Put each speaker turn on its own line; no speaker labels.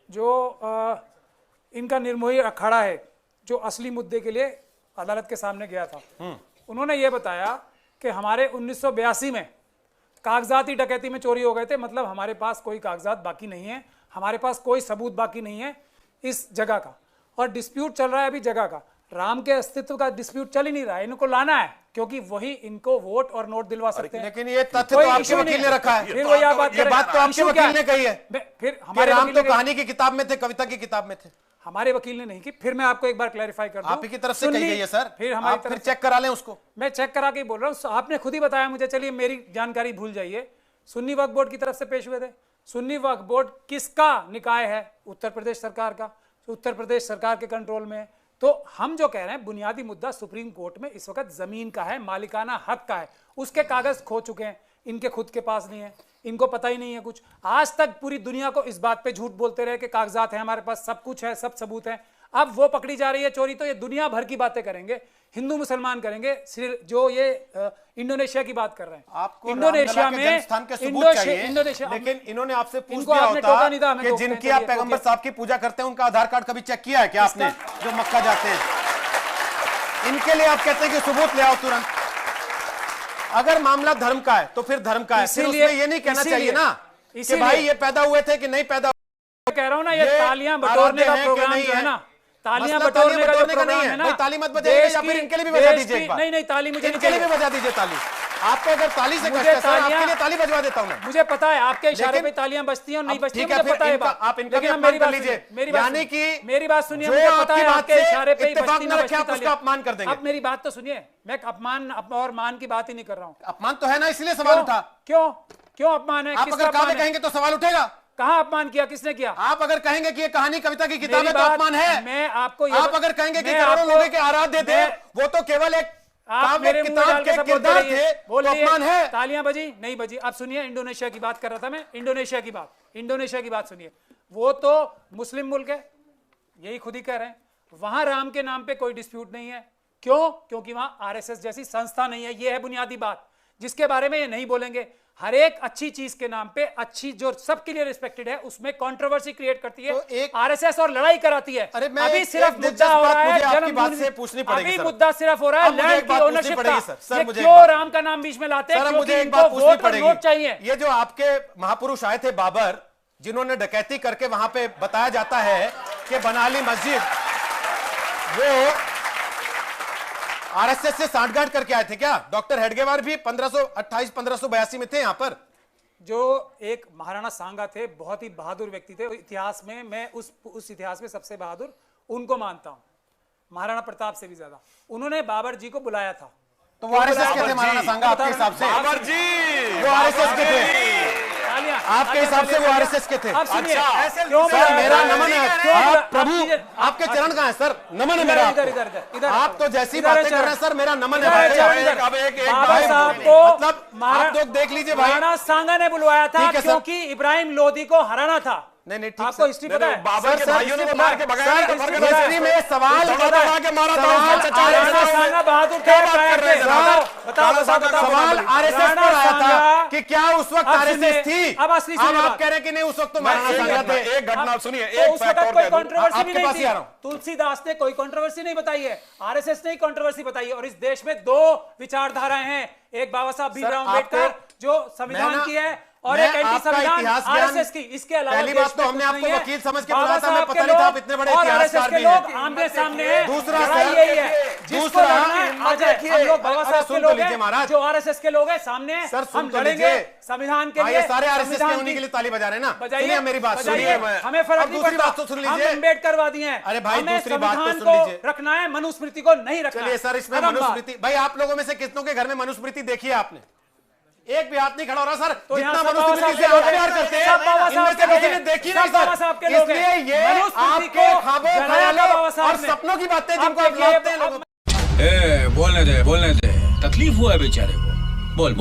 जो इनका निर्मोही अखाड़ा है, जो असली मुद्दे के लिए अदालत के सामने गया था, उन्होंने ये बताया कि हमारे 1982 में कागजाती डकैती में चोरी हो गए थे, मतलब हमारे पास कोई कागजात बाकी नहीं है, हमारे पास कोई सबूत बाकी नहीं है इस जगह का, और डिस्प्यूट चल रहा है अभी जगह का। राम के अस्तित्व का डिस्प्यूट चल ही नहीं रहा है, इनको लाना है क्योंकि वही इनको वोट और नोट दिलवा सकते हैं।
लेकिन ये तथ्य तो आपके वकील ने रखा है।
फिर वो यह बात
तो आपके वकील ने कही है।
फिर हमारे
राम तो कहानी की किताब में थे, कविता की किताब में थे,
हमारे वकील ने नहीं की। फिर मैं आपको एक बार क्लैरिफाई कर दूं,
आप ही की तरफ से कही गई है सर,
फिर हमारी
आप फिर चेक करा लें उसको।
मैं चेक करा के बोल रहा हूं, आपने खुद ही बताया मुझे, चलिए मेरी जानकारी भूल जाइए। सुन्नी वक्फ बोर्ड की तरफ से पेश हुए थे। सुन्नी वक्फ बोर्ड किसका निकाय है? उत्तर प्रदेश सरकार का। उत्तर प्रदेश सरकार के कंट्रोल में है। तो हम जो कह रहे हैं बुनियादी मुद्दा सुप्रीम कोर्ट में इस वक्त जमीन का है, मालिकाना हक का है। उसके कागज खो चुके हैं, इनके खुद के पास नहीं है, इनको पता ही नहीं है कुछ। आज तक पूरी दुनिया को इस बात पे झूठ बोलते रहे कि कागजात है हमारे पास, सब कुछ है, सब सबूत है। अब वो पकड़ी जा रही है चोरी, तो ये दुनिया भर की बातें करेंगे, हिंदू मुसलमान करेंगे। जो ये इंडोनेशिया की बात कर रहे हैं,
आपको
इंडोनेशिया में
स्थान के सबूत चाहिए, लेकिन इन्होंने आपसे पूछ दिया होता कि जिनकी आप पैगंबर साहब की पूजा करते हैं उनका आधार कार्ड कभी चेक किया है क्या आपने, जो मक्का जाते हैं? इनके लिए आप कहते हैं कि सबूत ले आओ तुरंत। अगर मामला धर्म का है तो फिर धर्म का है, फिर उसमें ये नहीं कहना चाहिए ना कि भाई ये पैदा हुए थे कि नहीं पैदा।
कह रहा हूं ना, ये तालियां बटोरने का प्रोग्राम जो है ना, तालियां बटोरने का प्रोग्राम है ना,
ताली मत बजाइए, या फिर इनके लिए भी बजा दीजिए एक बार।
नहीं ताली मुझे
इनके लिए भी बजा दीजिए ताली। आपको अगर ताली से कष्ट है सर, आपके लिए ताली बजवा देता हूं मैं।
मुझे पता है आपके इशारे पे तालियां बजती हैं और नहीं बजती, मुझे पता है।
आप इनका भी अपमान कर लीजिए, यानी कि
मेरी बात सुनिए, मुझे पता है आपके इशारे पे
इत्तेफाक न रखे आप उसका अपमान कर देंगे।
आप मेरी बात तो सुनिए, मैं अपमान और मान की बात ही नहीं कर रहा हूं।
अपमान तो है ना, इसलिए सवाल उठा।
क्यों अपमान है?
आप अगर कहा कहेंगे तो सवाल उठेगा।
कहां अपमान किया, किसने किया?
आप अगर कहेंगे कि ये कहानी कविता की किताब है तो अपमान है।
मैं आपको
आप अगर कहेंगे कि करोड़ों लोगों के आराध्य थे, वो तो केवल एक
आप मेरे मुंह में डाल के सब बोलते रहिए,
तो अपमान है।
तालियां बजी नहीं बजी। अब सुनिए, इंडोनेशिया की बात कर रहा था मैं, इंडोनेशिया की बात सुनिए। वो तो मुस्लिम मुल्क है, यही खुद ही कह रहे हैं। वहां राम के नाम पे कोई डिस्प्यूट नहीं है। क्यों? क्योंकि वहां आरएसएस जैसी संस्था नहीं है। ये है बुनियादी बात, जिसके बारे में ये नहीं बोलेंगे। हर एक अच्छी चीज के नाम पे, अच्छी जो सबके लिए रिस्पेक्टेड है, उसमें कंट्रोवर्सी क्रिएट करती है तो आरएसएस और लड़ाई कराती है। अभी सिर्फ मुद्दा हो रहा है जन्मभूमि, अभी मुद्दा सिर्फ हो रहा है लैंड की ओनरशिप का। क्यों राम का नाम बीच में लाते हैं?
मुझे एक बात पूछनी पड़ेगी। ये जो आपके महापुरुष आए थे बाबर, जिन्होंने डकैती करके वहां पे बताया जाता है कि बना ली मस्जिद, वो आरएसएस से सांठगांठ करके आए थे क्या? डॉक्टर हेडगेवार भी 1582 में थे यहां पर।
जो एक महाराणा सांगा थे, बहुत ही बहादुर व्यक्ति थे इतिहास में। मैं उस इतिहास में सबसे बहादुर उनको मानता हूं, महाराणा प्रताप से भी ज्यादा। उन्होंने बाबर जी को बुलाया था।
तो वो आरएसएस के थे महाराणा सांगा आपके हिसाब से?
बाबर जी
वो आरएसएस के थे आपके हिसाब से? वो आरएसएस के थे।
अच्छा,
सर मेरा नमन है, आप प्रभु आपके चरण कहाँ है सर? नमन है मेरा।
इधर
आप तो जैसी बातें कर रहे हैं सर, मेरा नमन है।
मतलब
आप लोग देख लीजिए भाई,
महाराणा सांगा ने बुलवाया था क्योंकि इब्राहिम लोदी को हराना था।
नहीं
आपको हिस्ट्री पता है?
बाबर के भाइयों ने मार के भगाया था।
हिस्ट्री में सवाल
के मारा था।
सांगा बहादुर थे।
सवाल आरएसएस पर आया था कि क्या उस वक्त आरएसएस थी?
अब असली
आप कह रहे हैं कि नहीं, उस वक्त तो महाराणा सांगा थे।
एक घटना सुनिए,
उस वक्त कोई कंट्रोवर्सी भी नहीं थी।
आ रहा हूं।
तुलसीदास ने कोई कंट्रोवर्सी नहीं बताई है, आरएसएस ने कंट्रोवर्सी बताई है। और इस देश में दो विचारधाराएं हैं, एक बाबा साहब भीमराव अम्बेडकर जो संविधान की है, और एक एंटी संविधान आरएसएस की। इसके अलावा
पहली बात तो हमने आपको वकील समझ के बुलाया था, हमें पता नहीं था आप इतने बड़े इतिहासकार भी हैं।
आमने सामने है।
दूसरा
यही है, दूसरा हम लोग बाबा साहब के लोग हैं,
महाराज
जो आरएसएस के लोग हैं, सामने हम लड़ेंगे संविधान के लिए।
सारे आरएसएस के होने के लिए ताली बजा रहे हैं ना?
बजाइए
मेरी बात सुनिए,
हमें फर्क नहीं पड़ता। हम अम्बेडकरवादी हैं।
अरे भाई दूसरी बात तो सुन
को
लीजिए,
रखना है, मनुस्मृति को नहीं रखना।
चलिए सर, इसमें मनुस्मृति, भाई आप लोगों में से कितनों के घर में मनुस्मृति देखी है आपने? एक भी हाथ नहीं खड़ा हो रहा सर।
तो
जितना मनुस्मृति से आप प्यार करते हैं, इनमें से किसी ने देखी नहीं सर। इसलिए ये आपके ख्वाबों, ख्यालों और सपनों की बातें जिनको आप लाते हैं लोगों।
बोलने दे, तकलीफ हुआ है बेचारे को। बोल